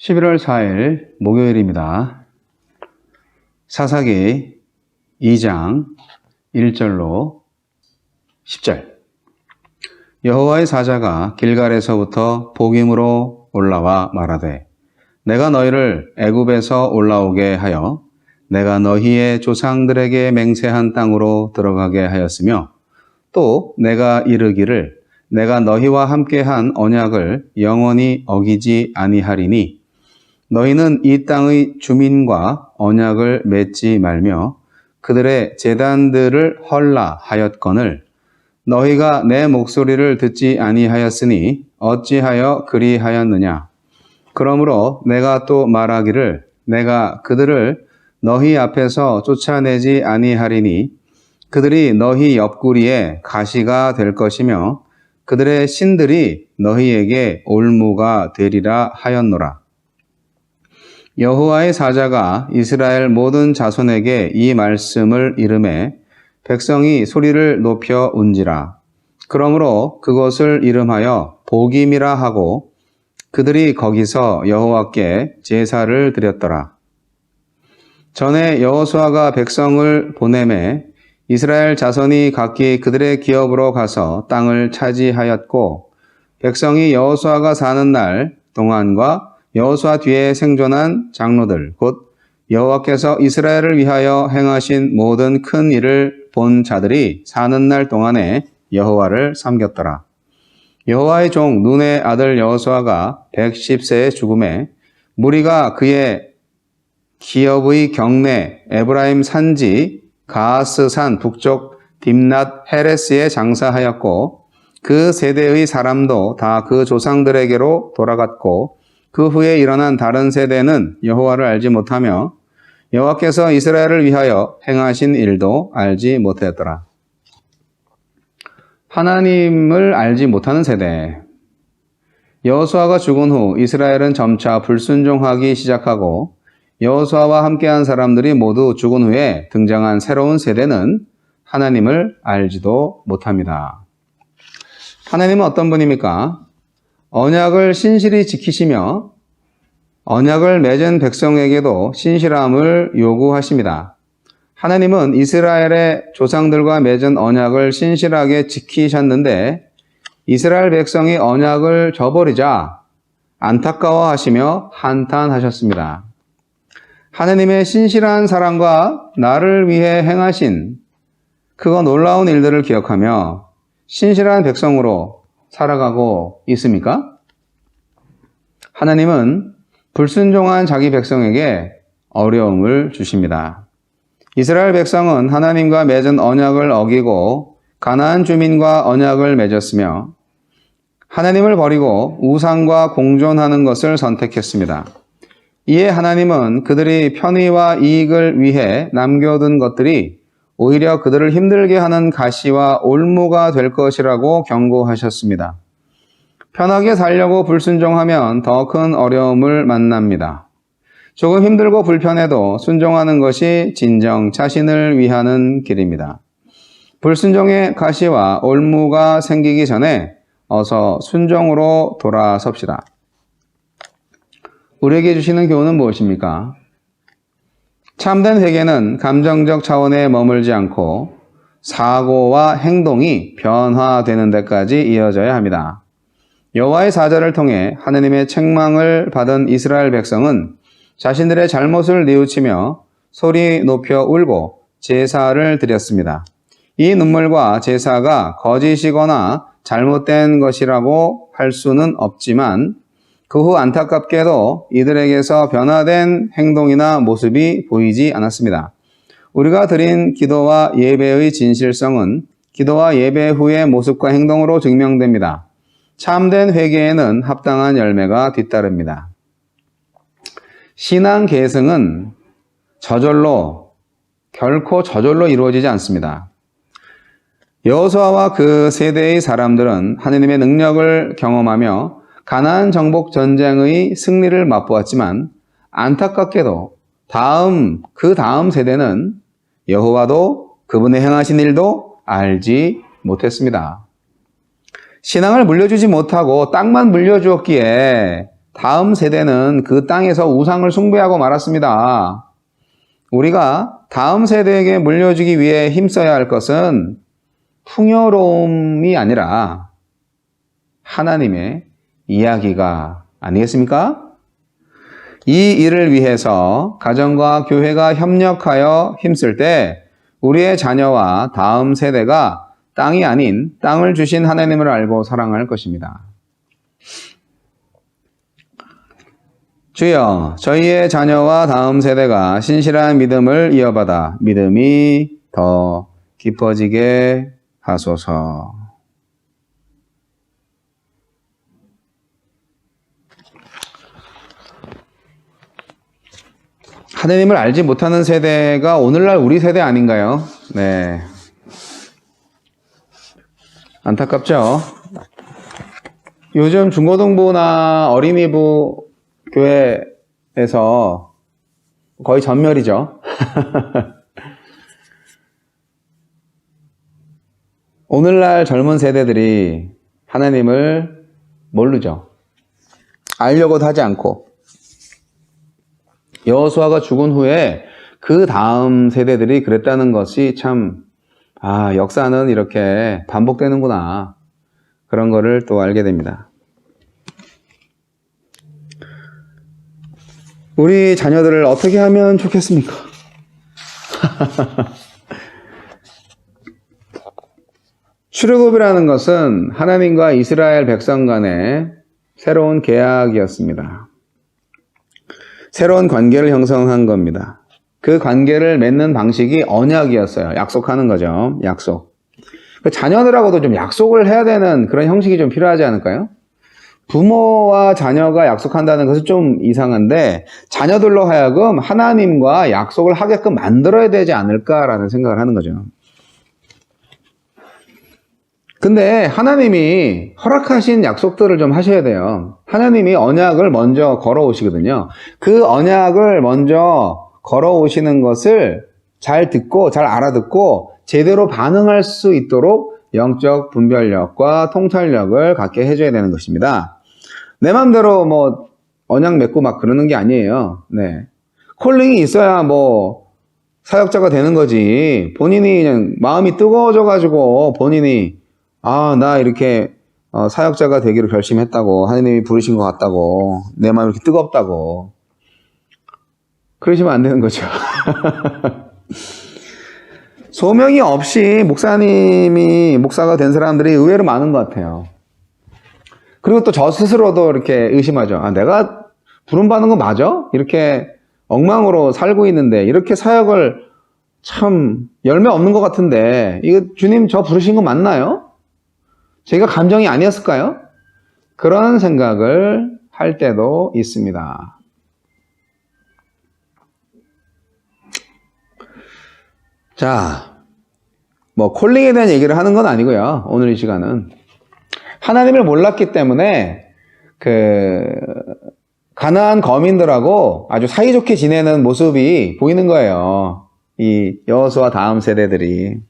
11월 4일 목요일입니다. 사사기 2장 1절로 10절. 여호와의 사자가 길갈에서부터 복임으로 올라와 말하되 내가 너희를 애굽에서 올라오게 하여 내가 너희의 조상들에게 맹세한 땅으로 들어가게 하였으며 또 내가 이르기를 내가 너희와 함께한 언약을 영원히 어기지 아니하리니 너희는 이 땅의 주민과 언약을 맺지 말며 그들의 제단들을 헐라 하였거늘 너희가 내 목소리를 듣지 아니하였으니 어찌하여 그리하였느냐. 그러므로 내가 또 말하기를 내가 그들을 너희 앞에서 쫓아내지 아니하리니 그들이 너희 옆구리에 가시가 될 것이며 그들의 신들이 너희에게 올무가 되리라 하였노라. 여호와의 사자가 이스라엘 모든 자손에게 이 말씀을 이르매 백성이 소리를 높여 운지라. 그러므로 그것을 이름하여 복임이라 하고 그들이 거기서 여호와께 제사를 드렸더라. 전에 여호수아가 백성을 보내매 이스라엘 자손이 각기 그들의 기업으로 가서 땅을 차지하였고 백성이 여호수아가 사는 날 동안과 여호수아 뒤에 생존한 장로들 곧 여호와께서 이스라엘을 위하여 행하신 모든 큰 일을 본 자들이 사는 날 동안에 여호와를 섬겼더라. 여호와의 종 눈의 아들 여호수아가 110세에 죽음에 무리가 그의 기업의 경내 에브라임 산지 가하스산 북쪽 딥낫 헤레스에 장사하였고 그 세대의 사람도 다 그 조상들에게로 돌아갔고 그 후에 일어난 다른 세대는 여호와를 알지 못하며 여호와께서 이스라엘을 위하여 행하신 일도 알지 못하였더라. 하나님을 알지 못하는 세대. 여호수아가 죽은 후 이스라엘은 점차 불순종하기 시작하고 여호수아와 함께한 사람들이 모두 죽은 후에 등장한 새로운 세대는 하나님을 알지도 못합니다. 하나님은 어떤 분입니까? 언약을 신실히 지키시며 언약을 맺은 백성에게도 신실함을 요구하십니다. 하나님은 이스라엘의 조상들과 맺은 언약을 신실하게 지키셨는데 이스라엘 백성이 언약을 저버리자 안타까워하시며 한탄하셨습니다. 하나님의 신실한 사랑과 나를 위해 행하신 그거 놀라운 일들을 기억하며 신실한 백성으로 살아가고 있습니까? 하나님은 불순종한 자기 백성에게 어려움을 주십니다. 이스라엘 백성은 하나님과 맺은 언약을 어기고 가나안 주민과 언약을 맺었으며 하나님을 버리고 우상과 공존하는 것을 선택했습니다. 이에 하나님은 그들이 편의와 이익을 위해 남겨둔 것들이 오히려 그들을 힘들게 하는 가시와 올무가 될 것이라고 경고하셨습니다. 편하게 살려고 불순종하면 더 큰 어려움을 만납니다. 조금 힘들고 불편해도 순종하는 것이 진정 자신을 위하는 길입니다. 불순종의 가시와 올무가 생기기 전에 어서 순종으로 돌아섭시다. 우리에게 주시는 교훈은 무엇입니까? 참된 회개는 감정적 차원에 머물지 않고 사고와 행동이 변화되는 데까지 이어져야 합니다. 여호와의 사자를 통해 하나님의 책망을 받은 이스라엘 백성은 자신들의 잘못을 뉘우치며 소리 높여 울고 제사를 드렸습니다. 이 눈물과 제사가 거짓이거나 잘못된 것이라고 할 수는 없지만 그 후 안타깝게도 이들에게서 변화된 행동이나 모습이 보이지 않았습니다. 우리가 드린 기도와 예배의 진실성은 기도와 예배 후의 모습과 행동으로 증명됩니다. 참된 회개에는 합당한 열매가 뒤따릅니다. 신앙 계승은 결코 저절로 이루어지지 않습니다. 여호수아와 그 세대의 사람들은 하나님의 능력을 경험하며 가나안 정복 전쟁의 승리를 맛보았지만 안타깝게도 그 다음 세대는 여호와도 그분의 행하신 일도 알지 못했습니다. 신앙을 물려주지 못하고 땅만 물려주었기에 다음 세대는 그 땅에서 우상을 숭배하고 말았습니다. 우리가 다음 세대에게 물려주기 위해 힘써야 할 것은 풍요로움이 아니라 하나님의 이야기가 아니겠습니까? 이 일을 위해서 가정과 교회가 협력하여 힘쓸 때 우리의 자녀와 다음 세대가 땅이 아닌 땅을 주신 하나님을 알고 사랑할 것입니다. 주여, 저희의 자녀와 다음 세대가 신실한 믿음을 이어받아 믿음이 더 깊어지게 하소서. 하나님을 알지 못하는 세대가 오늘날 우리 세대 아닌가요? 네. 안타깝죠? 요즘 중고등부나 어린이부 교회에서 거의 전멸이죠. 오늘날 젊은 세대들이 하나님을 모르죠. 알려고도 하지 않고. 여호수아가 죽은 후에 그 다음 세대들이 그랬다는 것이 참, 역사는 이렇게 반복되는구나. 그런 거를 또 알게 됩니다. 우리 자녀들을 어떻게 하면 좋겠습니까? 출애굽이라는 것은 하나님과 이스라엘 백성 간의 새로운 계약이었습니다. 새로운 관계를 형성한 겁니다. 그 관계를 맺는 방식이 언약이었어요. 약속하는 거죠. 약속. 자녀들하고도 좀 약속을 해야 되는 그런 형식이 좀 필요하지 않을까요? 부모와 자녀가 약속한다는 것은 좀 이상한데 자녀들로 하여금 하나님과 약속을 하게끔 만들어야 되지 않을까라는 생각을 하는 거죠. 근데 하나님이 허락하신 약속들을 좀 하셔야 돼요. 하나님이 언약을 먼저 걸어오시거든요. 그 언약을 먼저 걸어오시는 것을 잘 듣고 잘 알아듣고 제대로 반응할 수 있도록 영적 분별력과 통찰력을 갖게 해줘야 되는 것입니다. 내 맘대로 언약 맺고 막 그러는 게 아니에요. 네. 콜링이 있어야 사역자가 되는 거지. 본인이 그냥 마음이 뜨거워져가지고 본인이 나 이렇게 사역자가 되기로 결심했다고 하나님이 부르신 것 같다고 내 마음이 이렇게 뜨겁다고 그러시면 안 되는 거죠. 소명이 없이 목사가 된 사람들이 의외로 많은 것 같아요. 그리고 또 저 스스로도 이렇게 의심하죠. 내가 부름받은 거 맞아? 이렇게 엉망으로 살고 있는데 이렇게 사역을 참 열매 없는 것 같은데 이거 주님 저 부르신 거 맞나요? 제가 감정이 아니었을까요? 그런 생각을 할 때도 있습니다. 자, 콜링에 대한 얘기를 하는 건 아니고요. 오늘 이 시간은 하나님을 몰랐기 때문에 가나안 거민들하고 아주 사이좋게 지내는 모습이 보이는 거예요. 이 여호수아 다음 세대들이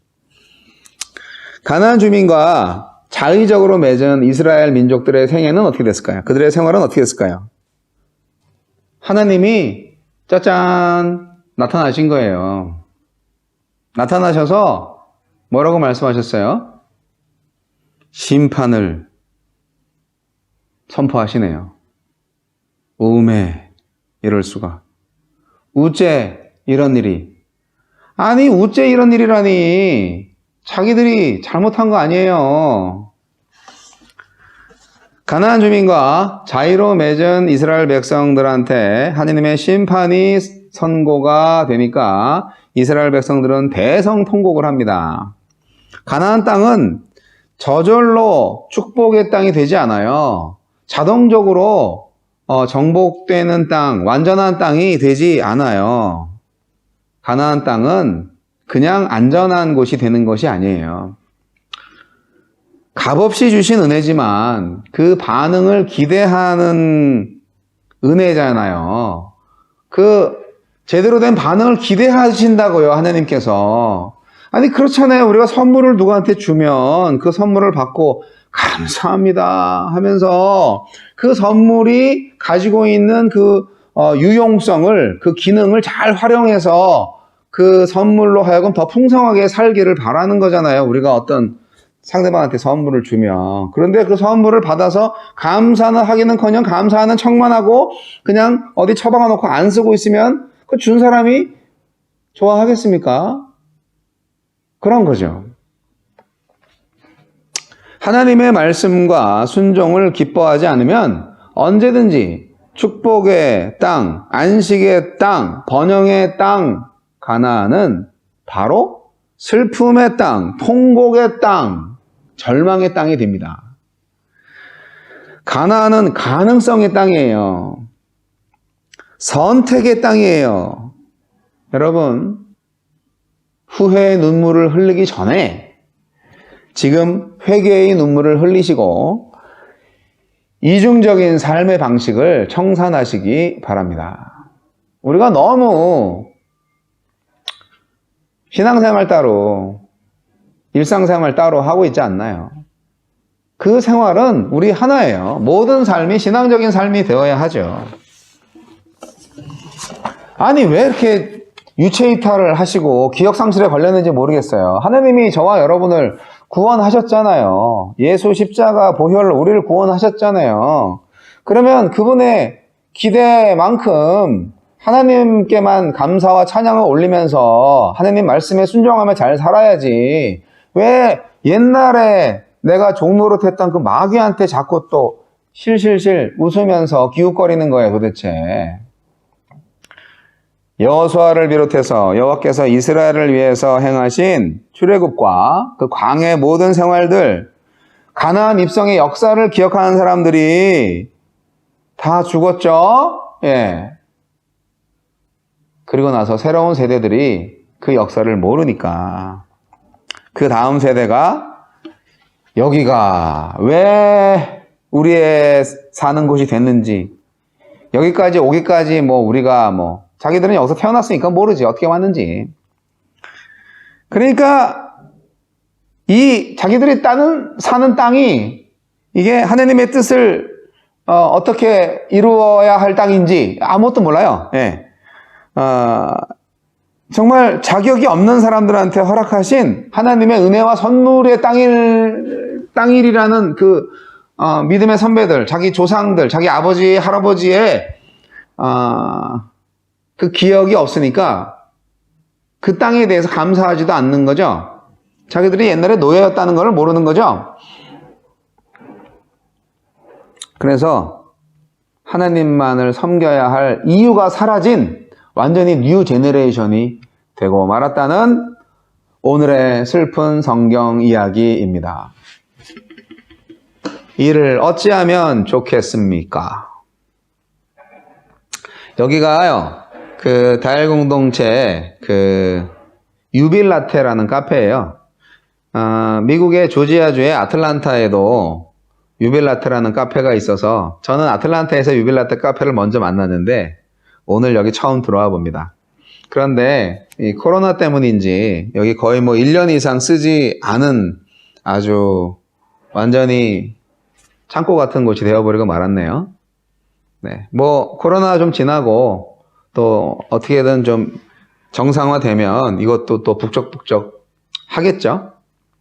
가나안 주민과 자의적으로 맺은 이스라엘 민족들의 생애는 어떻게 됐을까요? 그들의 생활은 어떻게 됐을까요? 하나님이 짜잔 나타나신 거예요. 나타나셔서 뭐라고 말씀하셨어요? 심판을 선포하시네요. 오메 이럴 수가. 우째 이런 일이. 아니 우째 이런 일이라니. 자기들이 잘못한 거 아니에요. 가나안 주민과 자의로 맺은 이스라엘 백성들한테 하나님의 심판이 선고가 되니까 이스라엘 백성들은 대성통곡을 합니다. 가나안 땅은 저절로 축복의 땅이 되지 않아요. 자동적으로 정복되는 땅, 완전한 땅이 되지 않아요. 가나안 땅은 그냥 안전한 곳이 되는 것이 아니에요. 값없이 주신 은혜지만 그 반응을 기대하는 은혜잖아요. 그 제대로 된 반응을 기대하신다고요, 하나님께서. 아니 그렇잖아요. 우리가 선물을 누구한테 주면 그 선물을 받고 감사합니다 하면서 그 선물이 가지고 있는 그 유용성을, 그 기능을 잘 활용해서 그 선물로 하여금 더 풍성하게 살기를 바라는 거잖아요. 우리가 어떤 상대방한테 선물을 주면. 그런데 그 선물을 받아서 감사는 하기는커녕 감사하는 척만 하고 그냥 어디 처박아 놓고 안 쓰고 있으면 그 준 사람이 좋아하겠습니까? 그런 거죠. 하나님의 말씀과 순종을 기뻐하지 않으면 언제든지 축복의 땅, 안식의 땅, 번영의 땅, 가나안은 바로 슬픔의 땅, 통곡의 땅, 절망의 땅이 됩니다. 가나안은 가능성의 땅이에요. 선택의 땅이에요. 여러분, 후회의 눈물을 흘리기 전에 지금 회개의 눈물을 흘리시고 이중적인 삶의 방식을 청산하시기 바랍니다. 우리가 너무 신앙생활 따로, 일상생활 따로 하고 있지 않나요? 그 생활은 우리 하나예요. 모든 삶이 신앙적인 삶이 되어야 하죠. 아니, 왜 이렇게 유체이탈을 하시고 기억상실에 걸렸는지 모르겠어요. 하나님이 저와 여러분을 구원하셨잖아요. 예수 십자가 보혈로 우리를 구원하셨잖아요. 그러면 그분의 기대만큼 하나님께만 감사와 찬양을 올리면서 하나님 말씀에 순종하며 잘 살아야지. 왜 옛날에 내가 종노릇했던 그 마귀한테 자꾸 또 실실실 웃으면서 기웃거리는 거예요, 도대체. 여호수아를 비롯해서 여호와께서 이스라엘을 위해서 행하신 출애굽과 그 광야의 모든 생활들, 가나안 입성의 역사를 기억하는 사람들이 다 죽었죠? 예. 그리고 나서 새로운 세대들이 그 역사를 모르니까 그 다음 세대가 여기가 왜 우리의 사는 곳이 됐는지, 여기까지 오기까지 우리가 자기들은 여기서 태어났으니까 모르지 어떻게 왔는지. 그러니까 이 자기들이 사는 땅이 이게 하나님의 뜻을 어떻게 이루어야 할 땅인지 아무것도 몰라요. 예. 정말 자격이 없는 사람들한테 허락하신 하나님의 은혜와 선물의 땅이라는 그 믿음의 선배들, 자기 조상들, 자기 아버지, 할아버지의 그 기억이 없으니까 그 땅에 대해서 감사하지도 않는 거죠. 자기들이 옛날에 노예였다는 걸 모르는 거죠. 그래서 하나님만을 섬겨야 할 이유가 사라진 완전히 뉴 제너레이션이 되고 말았다는 오늘의 슬픈 성경 이야기입니다. 이를 어찌하면 좋겠습니까? 여기가요, 그 다일 공동체 그 유빌라테라는 카페예요. 미국의 조지아주의 아틀란타에도 유빌라테라는 카페가 있어서 저는 아틀란타에서 유빌라테 카페를 먼저 만났는데 오늘 여기 처음 들어와 봅니다. 그런데 이 코로나 때문인지 여기 거의 1년 이상 쓰지 않은 아주 완전히 창고 같은 곳이 되어버리고 말았네요. 네, 코로나 좀 지나고 또 어떻게든 좀 정상화되면 이것도 또 북적북적 하겠죠.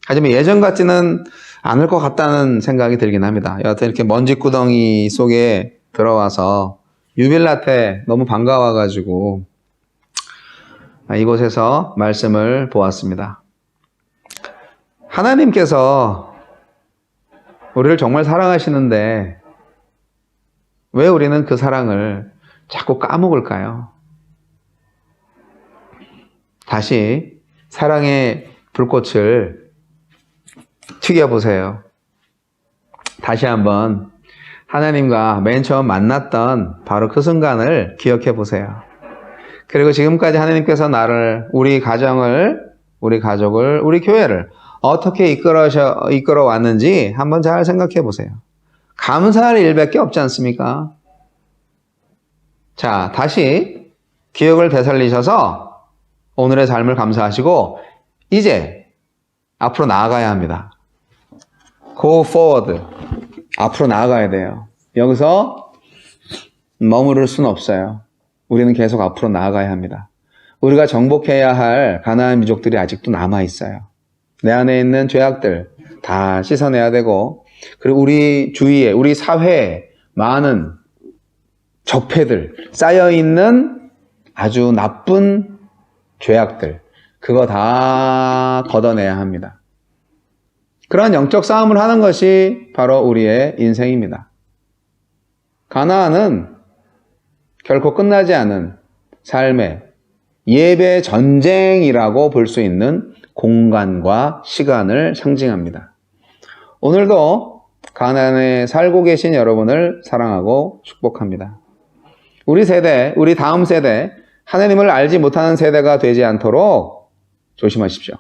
하지만 예전 같지는 않을 것 같다는 생각이 들긴 합니다. 여하튼 이렇게 먼지구덩이 속에 들어와서 유빌라테 너무 반가워가지고 이곳에서 말씀을 보았습니다. 하나님께서 우리를 정말 사랑하시는데 왜 우리는 그 사랑을 자꾸 까먹을까요? 다시 사랑의 불꽃을 튀겨보세요. 다시 한번 하나님과 맨 처음 만났던 바로 그 순간을 기억해 보세요. 그리고 지금까지 하나님께서 나를, 우리 가정을, 우리 가족을, 우리 교회를 어떻게 이끌어 왔는지 한번 잘 생각해 보세요. 감사할 일밖에 없지 않습니까? 자, 다시 기억을 되살리셔서 오늘의 삶을 감사하시고 이제 앞으로 나아가야 합니다. go forward. 앞으로 나아가야 돼요. 여기서 머무를 수는 없어요. 우리는 계속 앞으로 나아가야 합니다. 우리가 정복해야 할 가나안 민족들이 아직도 남아 있어요. 내 안에 있는 죄악들 다 씻어내야 되고, 그리고 우리 주위에, 우리 사회에 많은 적폐들, 쌓여있는 아주 나쁜 죄악들, 그거 다 걷어내야 합니다. 그런 영적 싸움을 하는 것이 바로 우리의 인생입니다. 가나안은 결코 끝나지 않은 삶의 예배 전쟁이라고 볼 수 있는 공간과 시간을 상징합니다. 오늘도 가나안에 살고 계신 여러분을 사랑하고 축복합니다. 우리 세대, 우리 다음 세대, 하나님을 알지 못하는 세대가 되지 않도록 조심하십시오.